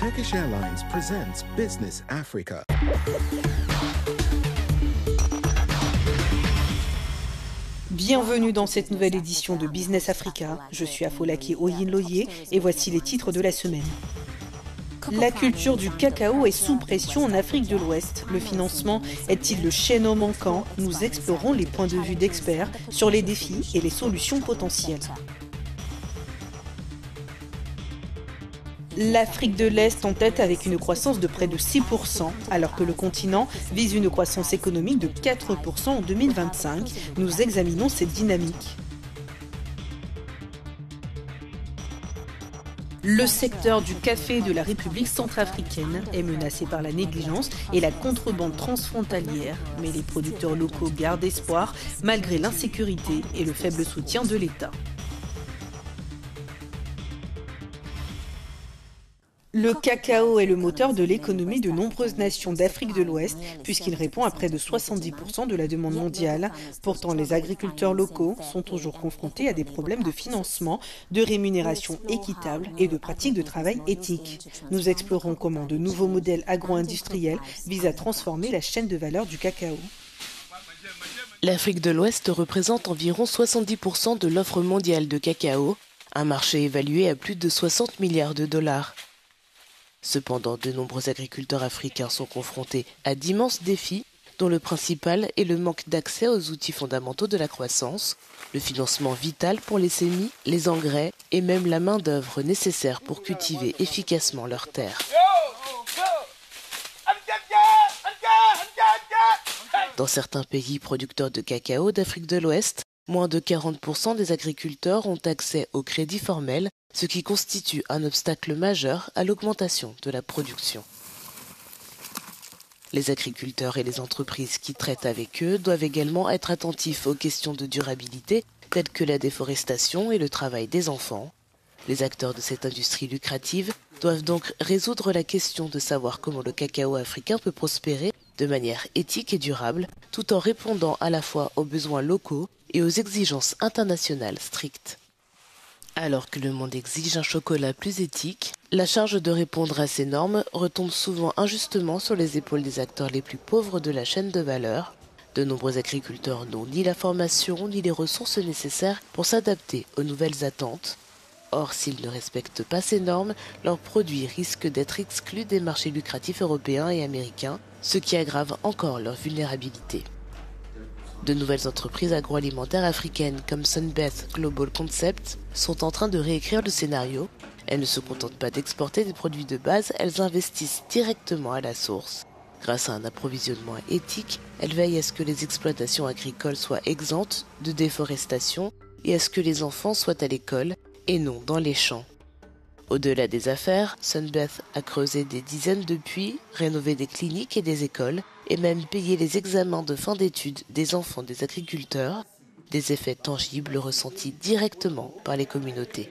Turkish Airlines presents Business Africa. Bienvenue dans cette nouvelle édition de Business Africa. Je suis Afolaki Oyinloye et voici les titres de la semaine. La culture du cacao est sous pression en Afrique de l'Ouest. Le financement est-il le chaînon manquant? Nous explorons les points de vue d'experts sur les défis et les solutions potentielles. L'Afrique de l'Est en tête avec une croissance de près de 6%, alors que le continent vise une croissance économique de 4% en 2025. Nous examinons cette dynamique. Le secteur du café de la République centrafricaine est menacé par la négligence et la contrebande transfrontalière, mais les producteurs locaux gardent espoir malgré l'insécurité et le faible soutien de l'État. Le cacao est le moteur de l'économie de nombreuses nations d'Afrique de l'Ouest puisqu'il répond à près de 70% de la demande mondiale. Pourtant, les agriculteurs locaux sont toujours confrontés à des problèmes de financement, de rémunération équitable et de pratiques de travail éthiques. Nous explorons comment de nouveaux modèles agro-industriels visent à transformer la chaîne de valeur du cacao. L'Afrique de l'Ouest représente environ 70% de l'offre mondiale de cacao, un marché évalué à plus de 60 milliards de dollars. Cependant, de nombreux agriculteurs africains sont confrontés à d'immenses défis, dont le principal est le manque d'accès aux outils fondamentaux de la croissance, le financement vital pour les semis, les engrais et même la main-d'œuvre nécessaire pour cultiver efficacement leurs terres. Dans certains pays producteurs de cacao d'Afrique de l'Ouest, moins de 40% des agriculteurs ont accès au crédit formel, ce qui constitue un obstacle majeur à l'augmentation de la production. Les agriculteurs et les entreprises qui traitent avec eux doivent également être attentifs aux questions de durabilité, telles que la déforestation et le travail des enfants. Les acteurs de cette industrie lucrative doivent donc résoudre la question de savoir comment le cacao africain peut prospérer de manière éthique et durable, tout en répondant à la fois aux besoins locaux et aux exigences internationales strictes. Alors que le monde exige un chocolat plus éthique, la charge de répondre à ces normes retombe souvent injustement sur les épaules des acteurs les plus pauvres de la chaîne de valeur. De nombreux agriculteurs n'ont ni la formation ni les ressources nécessaires pour s'adapter aux nouvelles attentes. Or, s'ils ne respectent pas ces normes, leurs produits risquent d'être exclus des marchés lucratifs européens et américains, ce qui aggrave encore leur vulnérabilité. De nouvelles entreprises agroalimentaires africaines comme Sunbeth Global Concept sont en train de réécrire le scénario. Elles ne se contentent pas d'exporter des produits de base, elles investissent directement à la source. Grâce à un approvisionnement éthique, elles veillent à ce que les exploitations agricoles soient exemptes de déforestation et à ce que les enfants soient à l'école et non dans les champs. Au-delà des affaires, Sunbeth a creusé des dizaines de puits, rénové des cliniques et des écoles, et même payé les examens de fin d'études des enfants des agriculteurs, des effets tangibles ressentis directement par les communautés.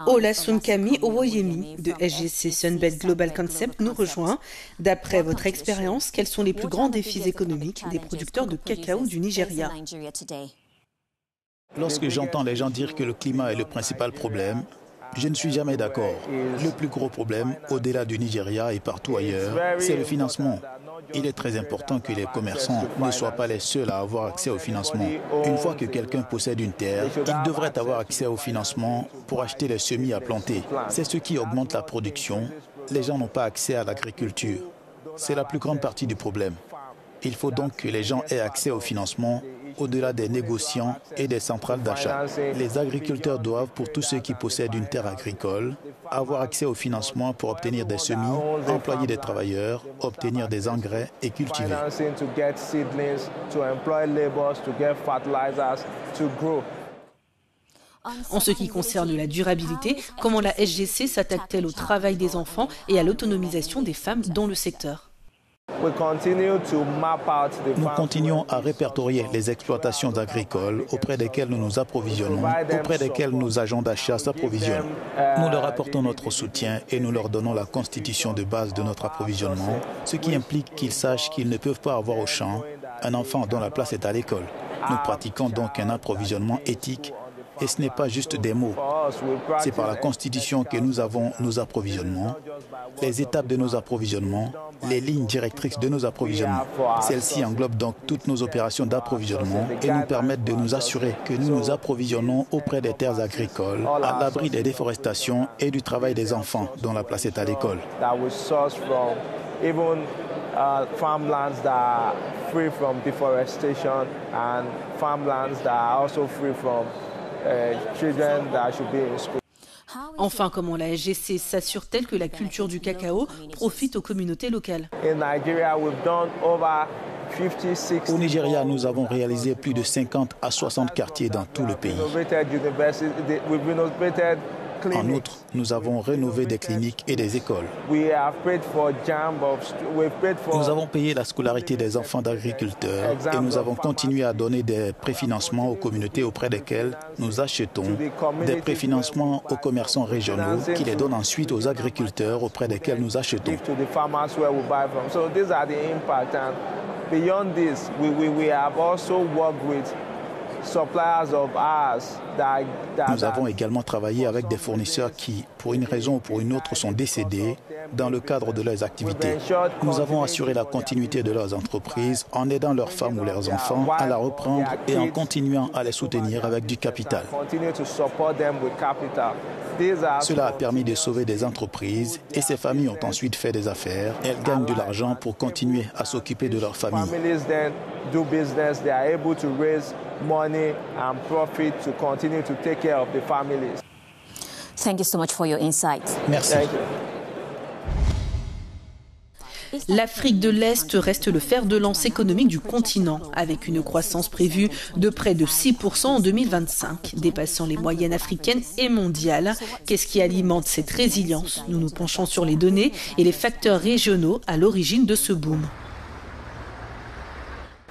Olasunkanmi Owoyemi de SGC Sunbeth Global Concept nous rejoint. D'après votre expérience, quels sont les plus grands défis économiques des producteurs de cacao du Nigeria? Lorsque j'entends les gens dire que le climat est le principal problème, je ne suis jamais d'accord. Le plus gros problème, au-delà du Nigeria et partout ailleurs, c'est le financement. Il est très important que les commerçants ne soient pas les seuls à avoir accès au financement. Une fois que quelqu'un possède une terre, il devrait avoir accès au financement pour acheter les semis à planter. C'est ce qui augmente la production. Les gens n'ont pas accès à l'agriculture. C'est la plus grande partie du problème. Il faut donc que les gens aient accès au financement au-delà des négociants et des centrales d'achat. Les agriculteurs doivent, pour tous ceux qui possèdent une terre agricole, avoir accès au financement pour obtenir des semis, employer des travailleurs, obtenir des engrais et cultiver. En ce qui concerne la durabilité, comment la SGC s'attaque-t-elle au travail des enfants et à l'autonomisation des femmes dans le secteur? Nous continuons à répertorier les exploitations agricoles auprès desquelles nous nous approvisionnons, auprès desquelles nos agents d'achat s'approvisionnent. Nous leur apportons notre soutien et nous leur donnons la constitution de base de notre approvisionnement, ce qui implique qu'ils sachent qu'ils ne peuvent pas avoir au champ un enfant dont la place est à l'école. Nous pratiquons donc un approvisionnement éthique Et ce n'est pas juste des mots. C'est par la Constitution que nous avons nos approvisionnements, les étapes de nos approvisionnements, les lignes directrices de nos approvisionnements. Celles-ci englobent donc toutes nos opérations d'approvisionnement et nous permettent de nous assurer que nous nous approvisionnons auprès des terres agricoles, à l'abri des déforestations et du travail des enfants dont la place est à l'école. Farmlands that are free from deforestation and farmlands that are also free from children that should be in school. Enfin, comment la SGC s'assure-t-elle que la culture du cacao profite aux communautés locales? Au Nigeria, nous avons réalisé plus de 50 à 60 quartiers dans tout le pays. En outre, nous avons rénové des cliniques et des écoles. Nous avons payé la scolarité des enfants d'agriculteurs et nous avons continué à donner des préfinancements aux communautés auprès desquelles nous achetons, des préfinancements aux commerçants régionaux qui les donnent ensuite aux agriculteurs auprès desquels nous achetons. Nous avons également travaillé avec des fournisseurs qui, pour une raison ou pour une autre, sont décédés dans le cadre de leurs activités. Nous avons assuré la continuité de leurs entreprises en aidant leurs femmes ou leurs enfants à la reprendre et en continuant à les soutenir avec du capital. Cela a permis de sauver des entreprises et ces familles ont ensuite fait des affaires. Elles gagnent de l'argent pour continuer à s'occuper de leur famille. Money and profit to continue to take care of the families. Thank you so much for your insights. Merci. L'Afrique de l'Est reste le fer de lance économique du continent, avec une croissance prévue de près de 6% en 2025, dépassant les moyennes africaines et mondiales. Qu'est-ce qui alimente cette résilience? Nous nous penchons sur les données et les facteurs régionaux à l'origine de ce boom.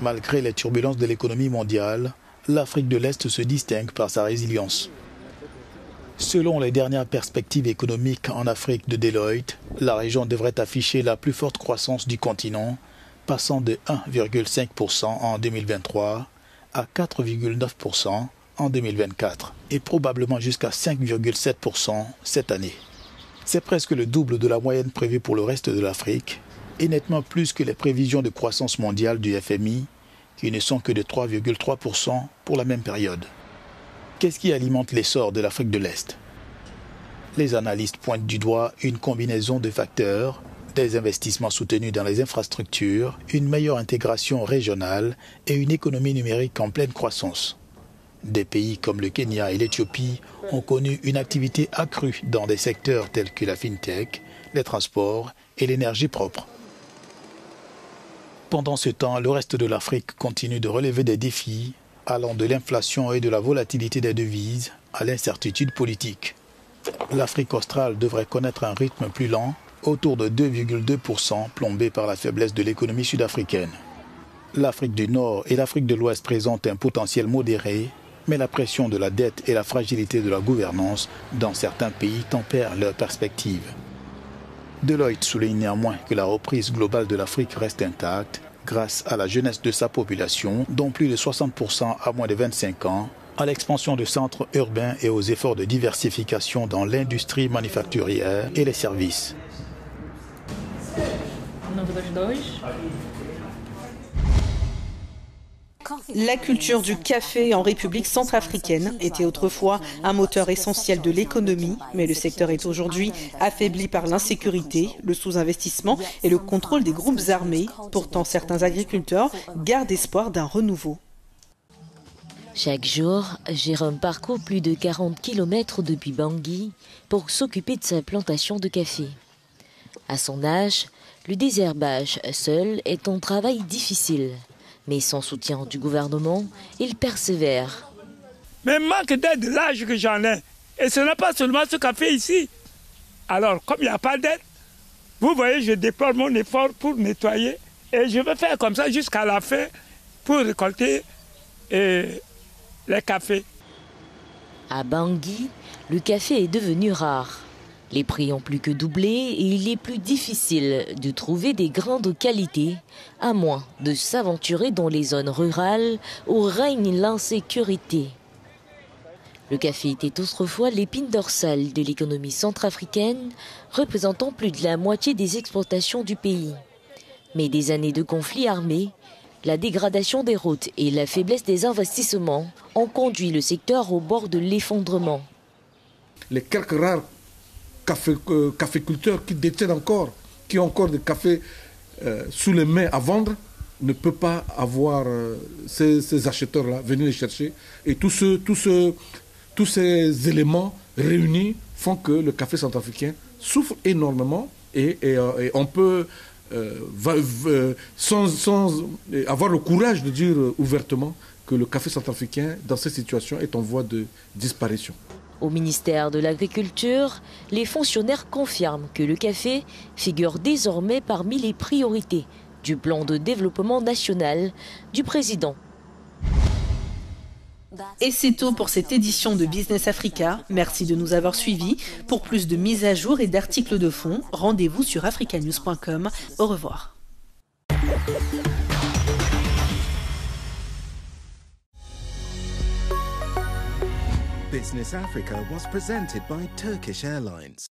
Malgré les turbulences de l'économie mondiale, l'Afrique de l'Est se distingue par sa résilience. Selon les dernières perspectives économiques en Afrique de Deloitte, la région devrait afficher la plus forte croissance du continent, passant de 1,5% en 2023 à 4,9% en 2024 et probablement jusqu'à 5,7% cette année. C'est presque le double de la moyenne prévue pour le reste de l'Afrique et nettement plus que les prévisions de croissance mondiale du FMI, qui ne sont que de 3,3% pour la même période. Qu'est-ce qui alimente l'essor de l'Afrique de l'Est? Les analystes pointent du doigt une combinaison de facteurs, des investissements soutenus dans les infrastructures, une meilleure intégration régionale et une économie numérique en pleine croissance. Des pays comme le Kenya et l'Éthiopie ont connu une activité accrue dans des secteurs tels que la fintech, les transports et l'énergie propre. Pendant ce temps, le reste de l'Afrique continue de relever des défis allant de l'inflation et de la volatilité des devises à l'incertitude politique. L'Afrique australe devrait connaître un rythme plus lent, autour de 2,2%, plombé par la faiblesse de l'économie sud-africaine. L'Afrique du Nord et l'Afrique de l'Ouest présentent un potentiel modéré, mais la pression de la dette et la fragilité de la gouvernance dans certains pays tempèrent leurs perspectives. Deloitte souligne néanmoins que la reprise globale de l'Afrique reste intacte grâce à la jeunesse de sa population, dont plus de 60% à moins de 25 ans, à l'expansion de centres urbains et aux efforts de diversification dans l'industrie manufacturière et les services. La culture du café en République centrafricaine était autrefois un moteur essentiel de l'économie, mais le secteur est aujourd'hui affaibli par l'insécurité, le sous-investissement et le contrôle des groupes armés. Pourtant, certains agriculteurs gardent espoir d'un renouveau. Chaque jour, Jérôme parcourt plus de 40 km depuis Bangui pour s'occuper de sa plantation de café. À son âge, le désherbage seul est un travail difficile. Mais sans soutien du gouvernement, il persévère. Mais manque d'aide de l'âge que j'en ai. Et ce n'est pas seulement ce café ici. Alors, comme il n'y a pas d'aide, vous voyez, je déploie mon effort pour nettoyer. Et je vais faire comme ça jusqu'à la fin pour récolter les cafés. À Bangui, le café est devenu rare. Les prix ont plus que doublé et il est plus difficile de trouver des grains de qualité, à moins de s'aventurer dans les zones rurales où règne l'insécurité. Le café était autrefois l'épine dorsale de l'économie centrafricaine, représentant plus de la moitié des exportations du pays. Mais des années de conflits armés, la dégradation des routes et la faiblesse des investissements ont conduit le secteur au bord de l'effondrement. Les quelques rares caféculteurs qui détiennent encore, qui ont encore des cafés sous les mains à vendre, ne peuvent pas avoir ces acheteurs-là venir les chercher. Et tous ces éléments réunis font que le café centrafricain souffre énormément et on peut, sans avoir le courage de dire ouvertement que le café centrafricain, dans cette situation, est en voie de disparition. Au ministère de l'Agriculture, les fonctionnaires confirment que le café figure désormais parmi les priorités du plan de développement national du président. Et c'est tout pour cette édition de Business Africa. Merci de nous avoir suivis. Pour plus de mises à jour et d'articles de fond, rendez-vous sur africanews.com. Au revoir. Business Africa was presented by Turkish Airlines.